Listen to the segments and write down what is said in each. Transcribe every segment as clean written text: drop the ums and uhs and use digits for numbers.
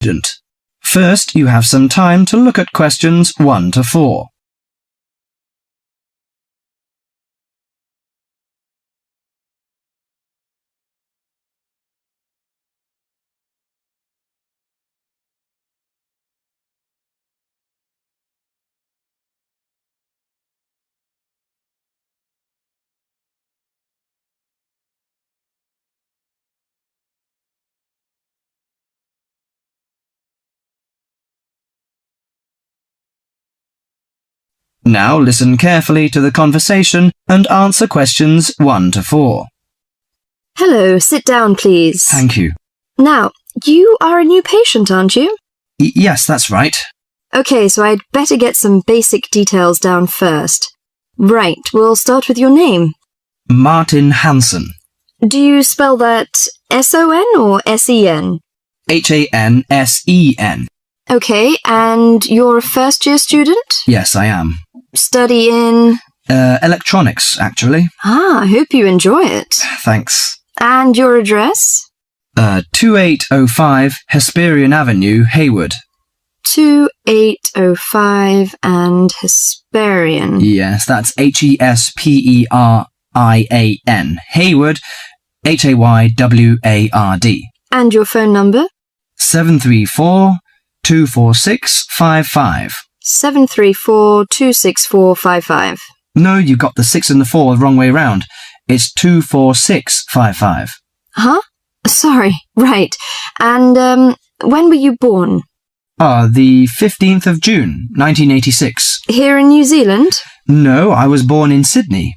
student. First, you have some time to look at questions 1 to 4. Now listen carefully to the conversation and answer questions 1 to 4. Hello, sit down, please. Thank you. Now, you are a new patient, aren't you? Yes, that's right. Okay, so I'd better get some basic details down first. Right, we'll start with your name. Martin Hansen. Do you spell that S-O-N or S-E-N? Hansen. Okay, and you're a first-year student? Yes, I am. Study in? Electronics, actually. I hope you enjoy it. Thanks. And your address? 2805 Hesperian Avenue, Hayward. 2805 and Hesperian. Yes, that's Hesperian. Hayward, Hayward. And your phone number? 734-246-55. 734-26455. No, you got the 6 and the 4 the wrong way round. It's 24655. Huh? Sorry, right. And, when were you born? The 15th of June, 1986. Here in New Zealand? No, I was born in Sydney.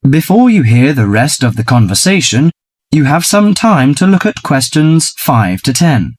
Before you hear the rest of the conversation, you have some time to look at questions 5 to 10.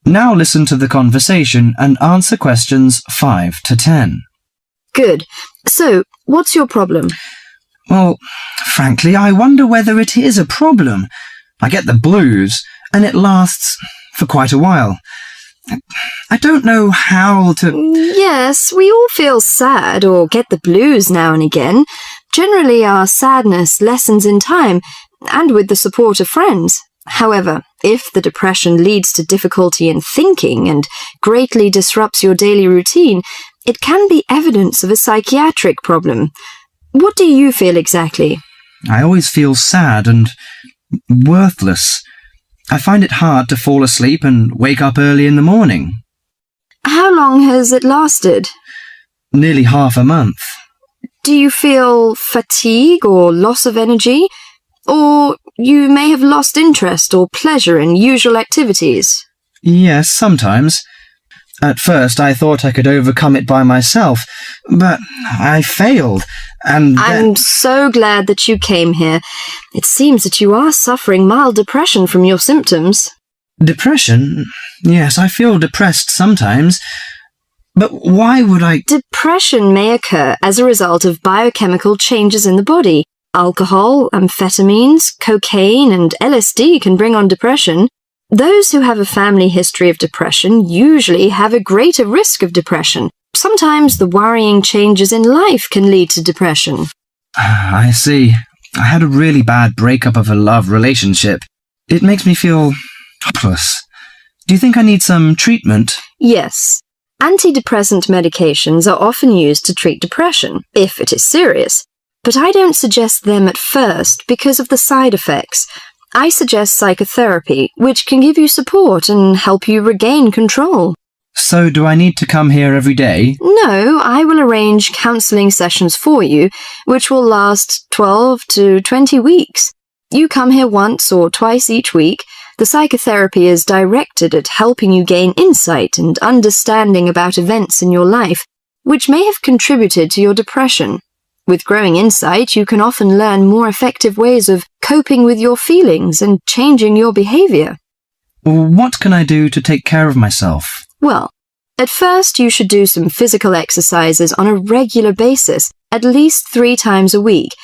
Now listen to the conversation and answer questions 5 to 10. Good. So, what's your problem? Well, frankly, I wonder whether it is a problem. I get the blues, and it lasts for quite a while. I don't know how to... Yes, we all feel sad or get the blues now and again. Generally, our sadness lessens in time, and with the support of friends. However, if the depression leads to difficulty in thinking and greatly disrupts your daily routine, it can be evidence of a psychiatric problem. What do you feel exactly? I always feel sad and worthless. I find it hard to fall asleep and wake up early in the morning. How long has it lasted? Nearly half a month. Do you feel fatigue or loss of energy? Or you may have lost interest or pleasure in usual activities? Yes, sometimes. At first I thought I could overcome it by myself, but I failed, and I'm so glad that you came here. It seems that you are suffering mild depression from your symptoms. Depression? Yes, I feel depressed sometimes. But why would I... Depression may occur as a result of biochemical changes in the body. Alcohol, amphetamines, cocaine, and LSD can bring on depression. Those who have a family history of depression usually have a greater risk of depression. Sometimes the worrying changes in life can lead to depression. I see. I had a really bad breakup of a love relationship. It makes me feel hopeless. Do you think I need some treatment? Yes. Antidepressant medications are often used to treat depression, if it is serious. But I don't suggest them at first because of the side effects. I suggest psychotherapy, which can give you support and help you regain control. So do I need to come here every day? No, I will arrange counselling sessions for you, which will last 12 to 20 weeks. You come here once or twice each week. The psychotherapy is directed at helping you gain insight and understanding about events in your life, which may have contributed to your depression. With growing insight, you can often learn more effective ways of coping with your feelings and changing your behaviour. What can I do to take care of myself? Well, at first you should do some physical exercises on a regular basis, at least 3 times a week.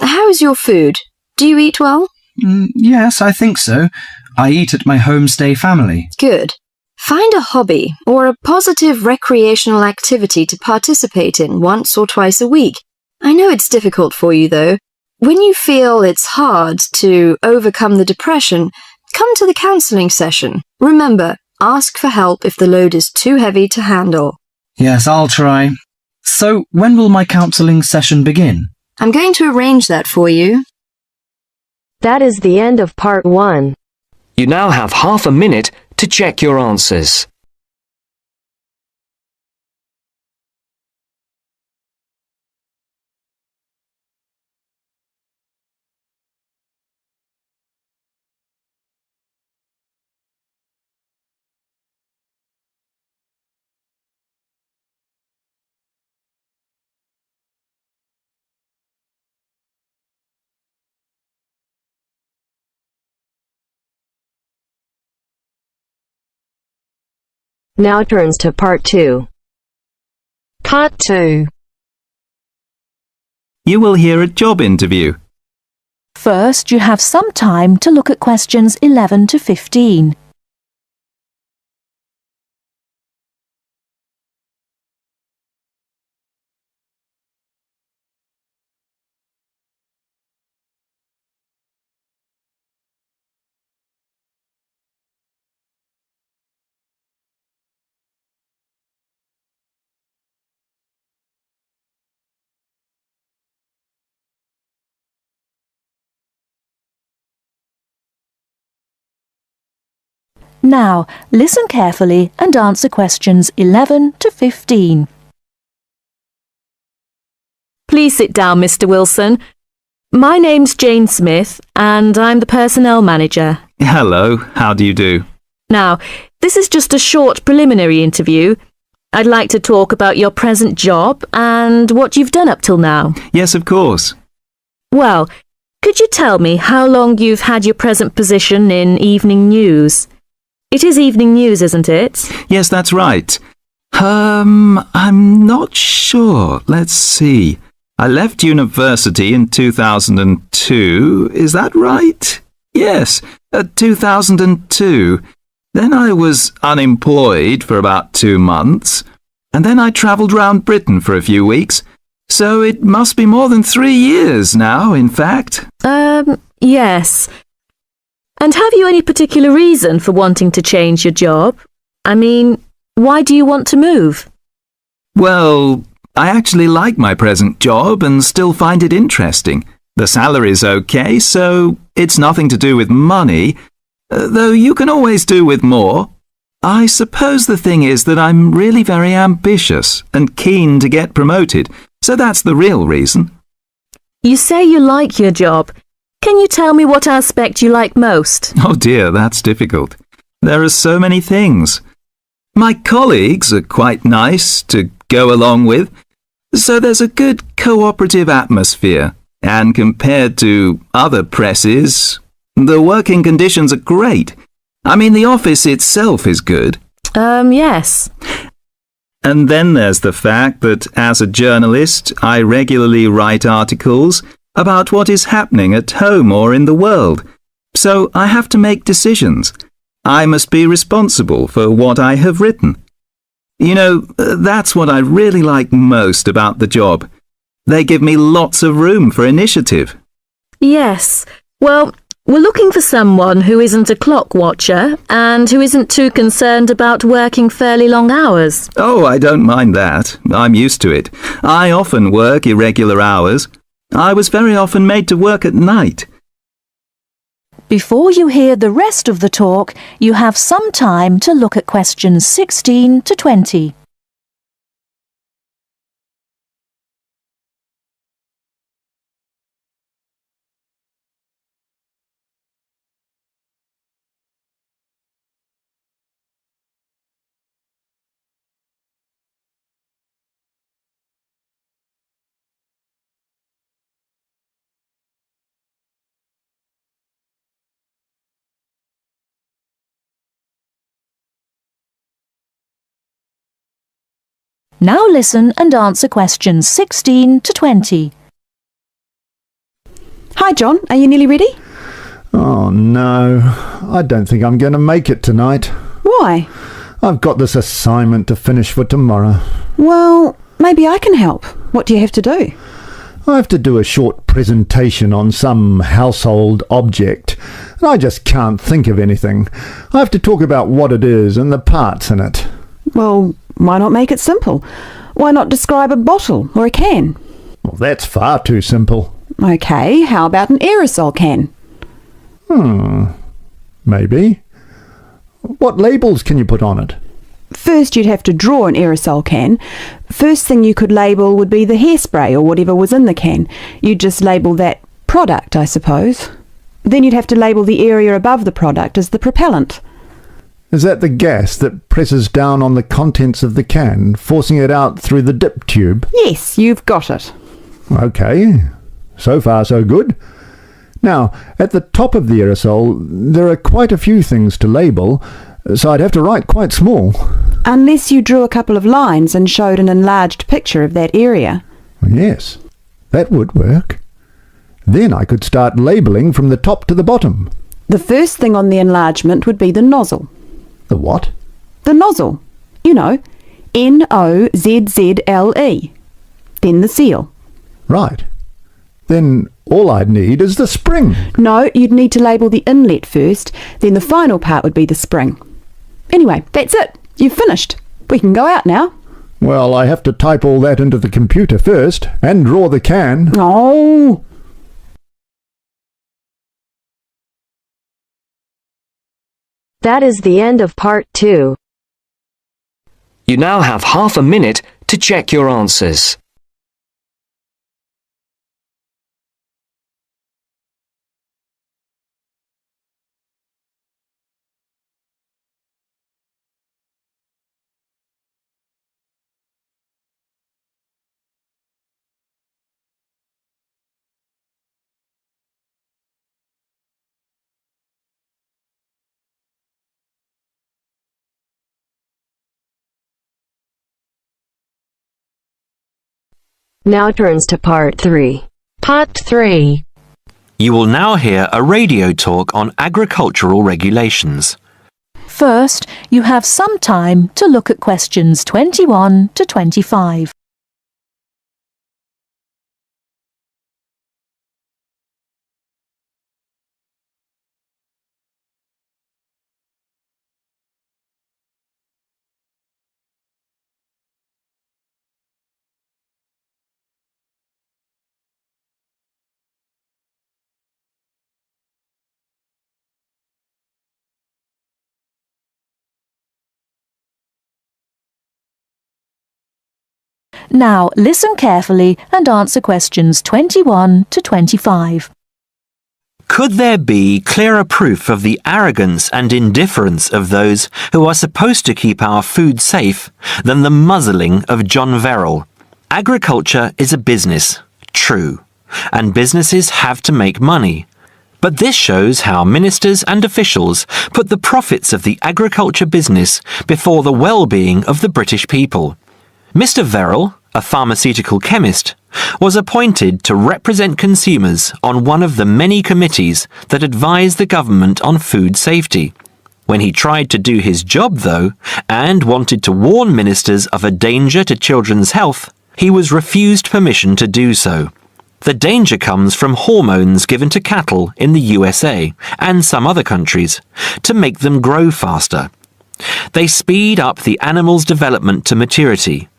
How is your food? Do you eat well? Yes, I think so. I eat at my homestay family. Good. Find a hobby or a positive recreational activity to participate in once or twice a week. I know it's difficult for you, though. When you feel it's hard to overcome the depression, come to the counselling session. Remember, ask for help if the load is too heavy to handle. Yes, I'll try. So, when will my counselling session begin? I'm going to arrange that for you. That is the end of part 1. You now have half a minute to check your answers. Now turns to part 2. Part 2. You will hear a job interview. First, you have some time to look at questions 11 to 15. Now, listen carefully and answer questions 11 to 15. Please sit down, Mr. Wilson. My name's Jane Smith, and I'm the personnel manager. Hello, how do you do? Now, this is just a short preliminary interview. I'd like to talk about your present job and what you've done up till now. Yes, of course. Well, could you tell me how long you've had your present position in evening news? It is evening news, isn't it? Yes, that's right. I'm not sure. Let's see. I left university in 2002. Is that right? Yes, 2002. Then I was unemployed for about 2 months. And then I travelled round Britain for a few weeks. So it must be more than 3 years now, in fact. Yes. And have you any particular reason for wanting to change your job? I mean, why do you want to move? Well, I actually like my present job and still find it interesting. The salary's okay, so it's nothing to do with money, though you can always do with more. I suppose the thing is that I'm really very ambitious and keen to get promoted, so that's the real reason. You say you like your job. Can you tell me what aspect you like most? Oh dear, that's difficult. There are so many things. My colleagues are quite nice to go along with, so there's a good cooperative atmosphere. And compared to other presses, the working conditions are great. I mean, the office itself is good. Yes. And then there's the fact that as a journalist, I regularly write articles about what is happening at home or in the world. So I have to make decisions. I must be responsible for what I have written. You know, that's what I really like most about the job. They give me lots of room for initiative. Yes. Well, we're looking for someone who isn't a clock watcher and who isn't too concerned about working fairly long hours. Oh, I don't mind that. I'm used to it. I often work irregular hours. I was very often made to work at night. Before you hear the rest of the talk, you have some time to look at questions 16 to 20. Now listen and answer questions 16 to 20. Hi John, are you nearly ready? Oh no, I don't think I'm going to make it tonight. Why? I've got this assignment to finish for tomorrow. Well, maybe I can help. What do you have to do? I have to do a short presentation on some household object, and I just can't think of anything. I have to talk about what it is and the parts in it. Well, why not make it simple? Why not describe a bottle or a can? Well, that's far too simple. Okay, how about an aerosol can? Maybe. What labels can you put on it? First you'd have to draw an aerosol can. First thing you could label would be the hairspray or whatever was in the can. You'd just label that product, I suppose. Then you'd have to label the area above the product as the propellant. Is that the gas that presses down on the contents of the can, forcing it out through the dip tube? Yes, you've got it. Okay, so far so good. Now, at the top of the aerosol, there are quite a few things to label, so I'd have to write quite small. Unless you drew a couple of lines and showed an enlarged picture of that area. Yes, that would work. Then I could start labelling from the top to the bottom. The first thing on the enlargement would be the nozzle. The what? The nozzle. You know, Nozzle. Then the seal. Right. Then all I'd need is the spring. No, you'd need to label the inlet first, then the final part would be the spring. Anyway, that's it. You've finished. We can go out now. Well, I have to type all that into the computer first, and draw the can. Oh! That is the end of part 2. You now have half a minute to check your answers. Now turns to part 3. Part 3. You will now hear a radio talk on agricultural regulations. First, you have some time to look at questions 21 to 25. Now listen carefully and answer questions 21 to 25. Could there be clearer proof of the arrogance and indifference of those who are supposed to keep our food safe than the muzzling of John Verrill? Agriculture is a business, true, and businesses have to make money. But this shows how ministers and officials put the profits of the agriculture business before the well-being of the British people. Mr. Verrill, a pharmaceutical chemist, was appointed to represent consumers on one of the many committees that advise the government on food safety. When he tried to do his job, though, and wanted to warn ministers of a danger to children's health, he was refused permission to do so. The danger comes from hormones given to cattle in the USA and some other countries to make them grow faster. They speed up the animal's development to maturity,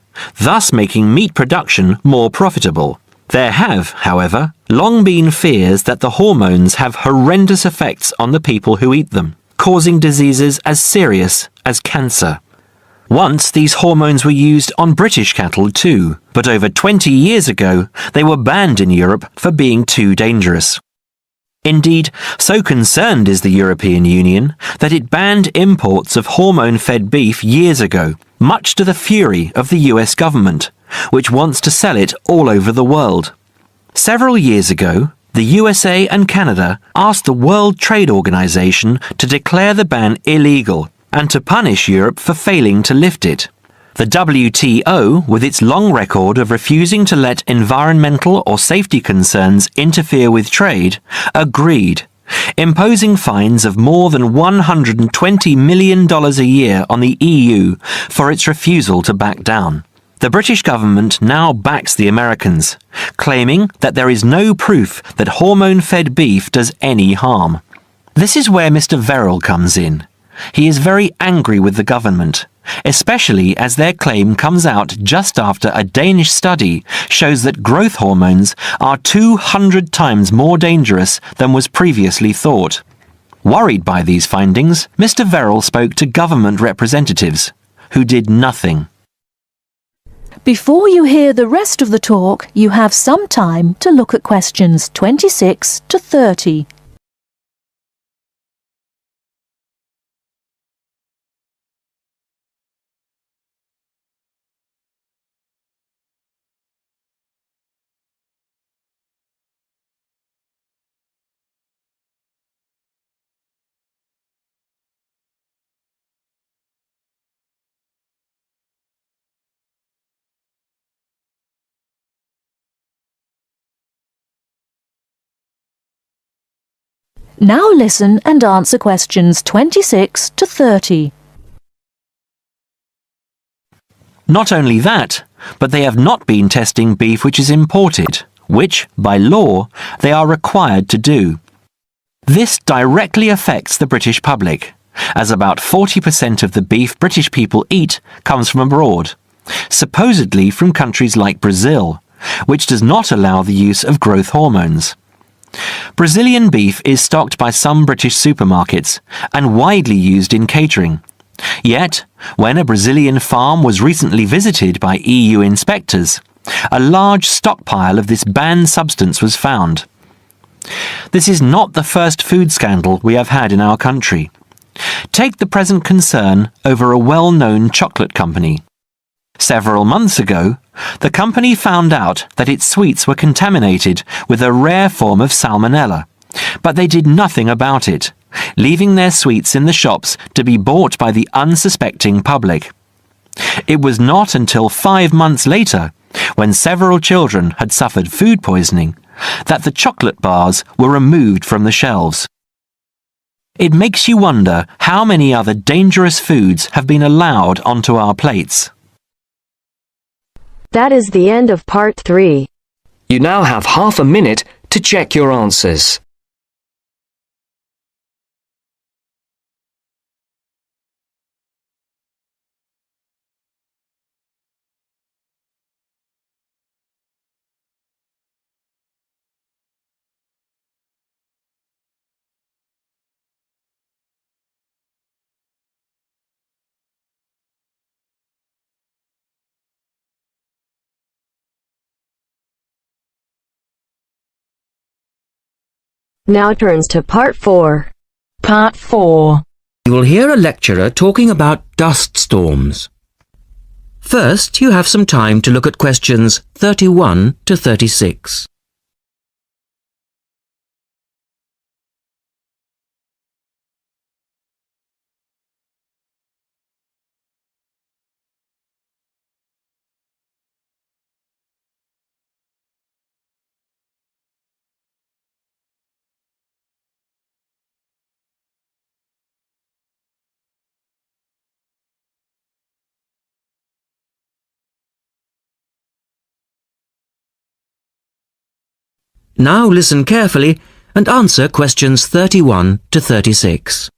thus making meat production more profitable. There have, however, long been fears that the hormones have horrendous effects on the people who eat them, causing diseases as serious as cancer. Once these hormones were used on British cattle too, but over 20 years ago they were banned in Europe for being too dangerous. Indeed, so concerned is the European Union that it banned imports of hormone-fed beef years ago, much to the fury of the US government, which wants to sell it all over the world. Several years ago, the USA and Canada asked the World Trade Organization to declare the ban illegal and to punish Europe for failing to lift it. The WTO, with its long record of refusing to let environmental or safety concerns interfere with trade, agreed, imposing fines of more than $120 million a year on the EU for its refusal to back down. The British government now backs the Americans, claiming that there is no proof that hormone-fed beef does any harm. This is where Mr. Verrill comes in. He is very angry with the government, especially as their claim comes out just after a Danish study shows that growth hormones are 200 times more dangerous than was previously thought. Worried by these findings, Mr. Verrill spoke to government representatives, who did nothing. Before you hear the rest of the talk, you have some time to look at questions 26 to 30. Now listen and answer questions 26 to 30. Not only that, but they have not been testing beef which is imported, which, by law, they are required to do. This directly affects the British public, as about 40% of the beef British people eat comes from abroad, supposedly from countries like Brazil, which does not allow the use of growth hormones. Brazilian beef is stocked by some British supermarkets and widely used in catering. Yet, when a Brazilian farm was recently visited by EU inspectors, a large stockpile of this banned substance was found. This is not the first food scandal we have had in our country. Take the present concern over a well-known chocolate company. Several months ago, the company found out that its sweets were contaminated with a rare form of salmonella, but they did nothing about it, leaving their sweets in the shops to be bought by the unsuspecting public. It was not until 5 months later, when several children had suffered food poisoning, that the chocolate bars were removed from the shelves. It makes you wonder how many other dangerous foods have been allowed onto our plates. That is the end of part 3. You now have half a minute to check your answers. Now turns to part 4. Part 4. You will hear a lecturer talking about dust storms. First, you have some time to look at questions 31 to 36. Now listen carefully and answer questions 31 to 36.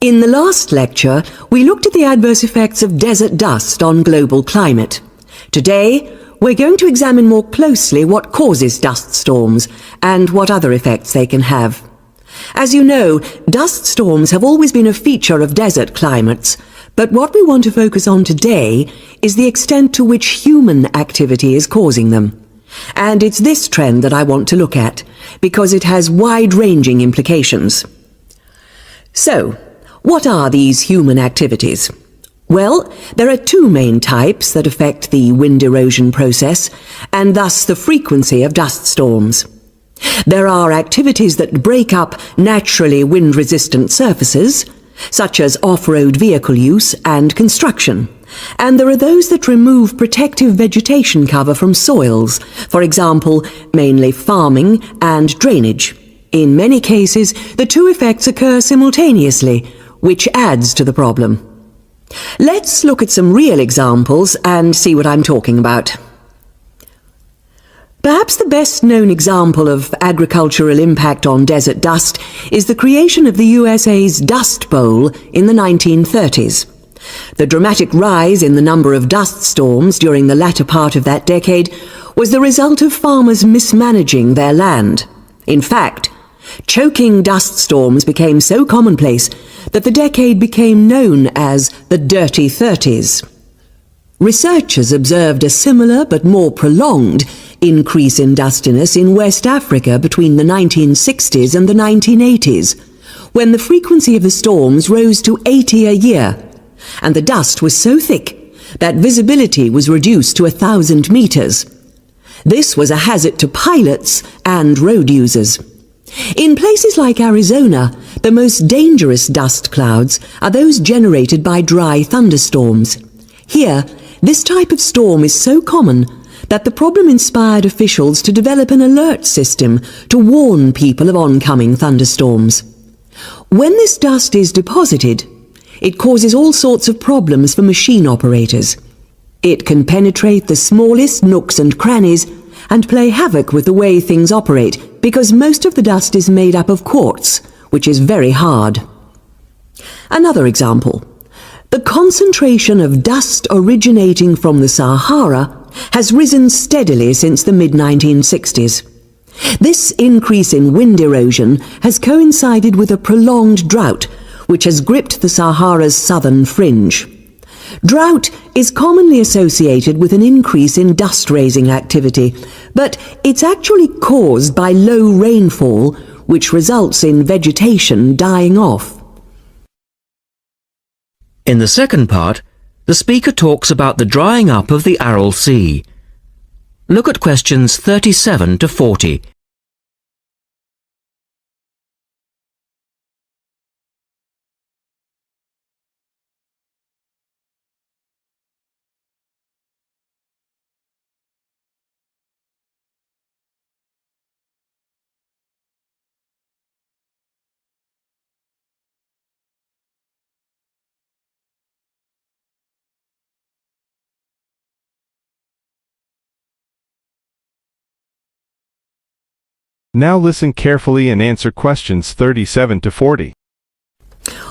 In the last lecture, we looked at the adverse effects of desert dust on global climate. Today, we're going to examine more closely what causes dust storms and what other effects they can have. As you know, dust storms have always been a feature of desert climates, but what we want to focus on today is the extent to which human activity is causing them. And it's this trend that I want to look at, because it has wide-ranging implications. So, what are these human activities? Well, there are two main types that affect the wind erosion process, and thus the frequency of dust storms. There are activities that break up naturally wind-resistant surfaces, such as off-road vehicle use and construction. And there are those that remove protective vegetation cover from soils, for example, mainly farming and drainage. In many cases, the two effects occur simultaneously, which adds to the problem. Let's look at some real examples and see what I'm talking about. Perhaps the best-known example of agricultural impact on desert dust is the creation of the USA's Dust Bowl in the 1930s. The dramatic rise in the number of dust storms during the latter part of that decade was the result of farmers mismanaging their land. In fact, choking dust storms became so commonplace that the decade became known as the Dirty 30s. Researchers observed a similar but more prolonged increase in dustiness in West Africa between the 1960s and the 1980s, when the frequency of the storms rose to 80 a year, and the dust was so thick that visibility was reduced to 1,000 meters. This was a hazard to pilots and road users. In places like Arizona, the most dangerous dust clouds are those generated by dry thunderstorms. Here, this type of storm is so common that the problem inspired officials to develop an alert system to warn people of oncoming thunderstorms. When this dust is deposited, it causes all sorts of problems for machine operators. It can penetrate the smallest nooks and crannies and play havoc with the way things operate, because most of the dust is made up of quartz, which is very hard. Another example. The concentration of dust originating from the Sahara has risen steadily since the mid-1960s. This increase in wind erosion has coincided with a prolonged drought, which has gripped the Sahara's southern fringe. Drought is commonly associated with an increase in dust-raising activity, but it's actually caused by low rainfall, which results in vegetation dying off. In the second part, the speaker talks about the drying up of the Aral Sea. Look at questions 37 to 40. Now listen carefully and answer questions 37 to 40.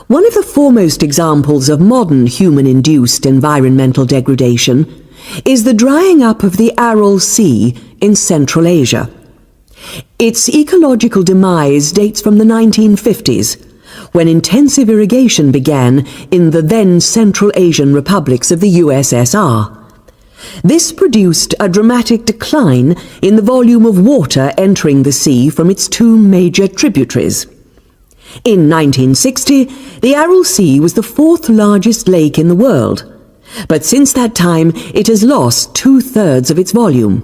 One of the foremost examples of modern human-induced environmental degradation is the drying up of the Aral Sea in Central Asia. Its ecological demise dates from the 1950s, when intensive irrigation began in the then Central Asian republics of the USSR. This produced a dramatic decline in the volume of water entering the sea from its two major tributaries. In 1960, the Aral Sea was the fourth largest lake in the world, but since that time it has lost 2/3 of its volume.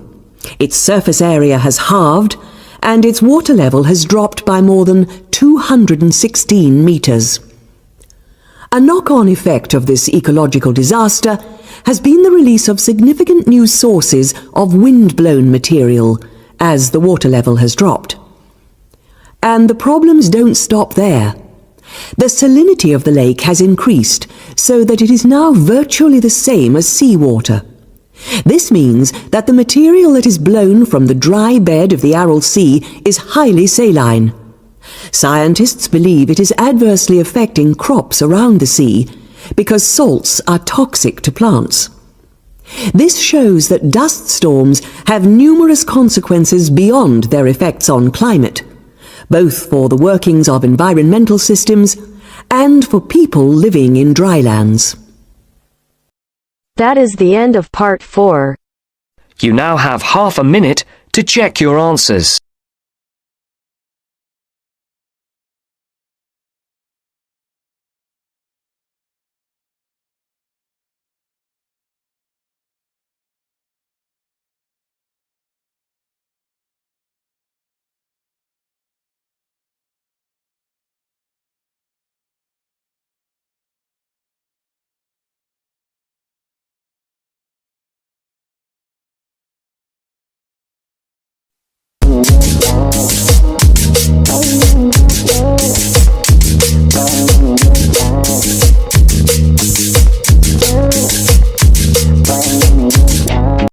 Its surface area has halved, and its water level has dropped by more than 216 meters. A knock-on effect of this ecological disaster has been the release of significant new sources of wind-blown material as the water level has dropped. And the problems don't stop there. The salinity of the lake has increased so that it is now virtually the same as seawater. This means that the material that is blown from the dry bed of the Aral Sea is highly saline. Scientists believe it is adversely affecting crops around the sea because salts are toxic to plants. This shows that dust storms have numerous consequences beyond their effects on climate, both for the workings of environmental systems and for people living in drylands. That is the end of part 4. You now have half a minute to check your answers.